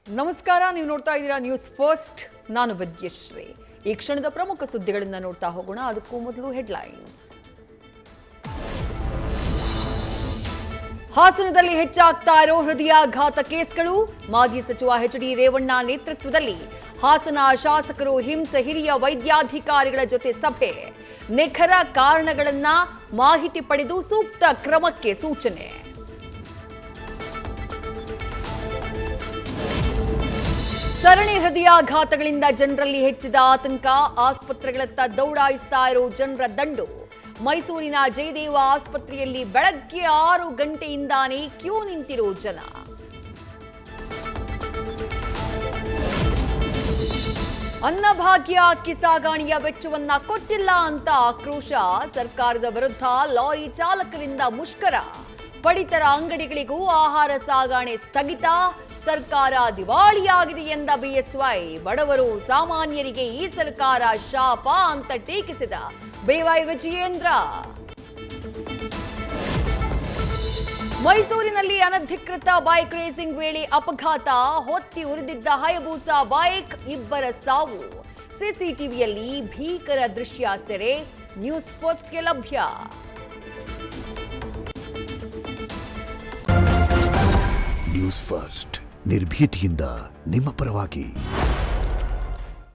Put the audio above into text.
ನಮಸ್ಕಾರ, ನೀವು ನೋಡ್ತಾ ಇದ್ದೀರಾ ನ್ಯೂಸ್ ಫಸ್ಟ್. ನಾನು ವಿದ್ಯಶ್ರೀ. ಈ ಕ್ಷಣದ ಪ್ರಮುಖ ಸುದ್ದಿಗಳನ್ನು ನೋಡ್ತಾ ಹೋಗೋಣ. ಅದಕ್ಕೂ ಮೊದಲು ಹೆಡ್ಲೈನ್ಸ್. ಹಾಸನದಲ್ಲಿ ಹೆಚ್ಚಾಗ್ತಾ ಇರೋ ಹೃದಯಾಘಾತ ಕೇಸ್ಗಳು. ಮಾಜಿ ಸಚಿವ ಎಚ್.ಡಿ. ರೇವಣ್ಣ ನೇತೃತ್ವದಲ್ಲಿ ಹಾಸನ ಶಾಸಕರು ಹಿಂಸೆ ಹಿರಿಯ ವೈದ್ಯಾಧಿಕಾರಿಗಳ ಜೊತೆ ಸಭೆ. ನಿಖರ ಕಾರಣಗಳನ್ನ ಮಾಹಿತಿ ಪಡೆದು ಸೂಕ್ತ ಕ್ರಮಕ್ಕೆ ಸೂಚನೆ. ಸರಣಿ ಹೃದಯಾಘಾತಗಳಿಂದ ಜನರಲ್ಲಿ ಹೆಚ್ಚಿದ ಆತಂಕ. ಆಸ್ಪತ್ರೆಗಳತ್ತ ದೌಡಾಯಿಸ್ತಾ ಇರೋ ಜನರ ದಂಡು. ಮೈಸೂರಿನ ಜಯದೇವ ಆಸ್ಪತ್ರೆಯಲ್ಲಿ ಬೆಳಗ್ಗೆ 6 ಗಂಟೆಯಿಂದಾನೇ ಕ್ಯೂ ನಿಂತಿರೋ ಜನ. ಅನ್ನಭಾಗ್ಯ ಅಕ್ಕಿ ಸಾಗಾಣಿಯ ವೆಚ್ಚವನ್ನ ಕೊಟ್ಟಿಲ್ಲ ಅಂತ ಆಕ್ರೋಶ. ಸರ್ಕಾರದ ವಿರುದ್ಧ ಲಾರಿ ಚಾಲಕರಿಂದ ಮುಷ್ಕರ. ಪಡಿತರ ಅಂಗಡಿಗಳಿಗೂ ಆಹಾರ ಸಾಗಾಣೆ ಸ್ಥಗಿತ. ಸರ್ಕಾರ ದಿವಾಳಿಯಾಗಿದೆ ಎಂದ ಬಿಎಸ್ವೈ. ಬಡವರು ಸಾಮಾನ್ಯರಿಗೆ ಈ ಸರ್ಕಾರ ಶಾಪ ಅಂತ ಟೀಕಿಸಿದ ಬಿವೈ ವಿಜಯೇಂದ್ರ. ಮೈಸೂರಿನಲ್ಲಿ ಅನಧಿಕೃತ ಬೈಕ್ ರೇಸಿಂಗ್ ವೇಳೆ ಅಪಘಾತ. ಹೊತ್ತಿ ಉರಿದಿದ್ದ ಹಯಬೂಸಾ ಬೈಕ್, 2 ಸಾವು. ಸಿಸಿಟಿವಿಯಲ್ಲಿ ಭೀಕರ ದೃಶ್ಯ ಸೆರೆ. ನ್ಯೂಸ್ ಫಸ್ಟ್ಗೆ ಲಭ್ಯ. ನ್ಯೂಸ್ ಫಸ್ಟ್, ನಿರ್ಭೀತಿಯಿಂದ ನಿಮ್ಮ ಪರವಾಗಿ.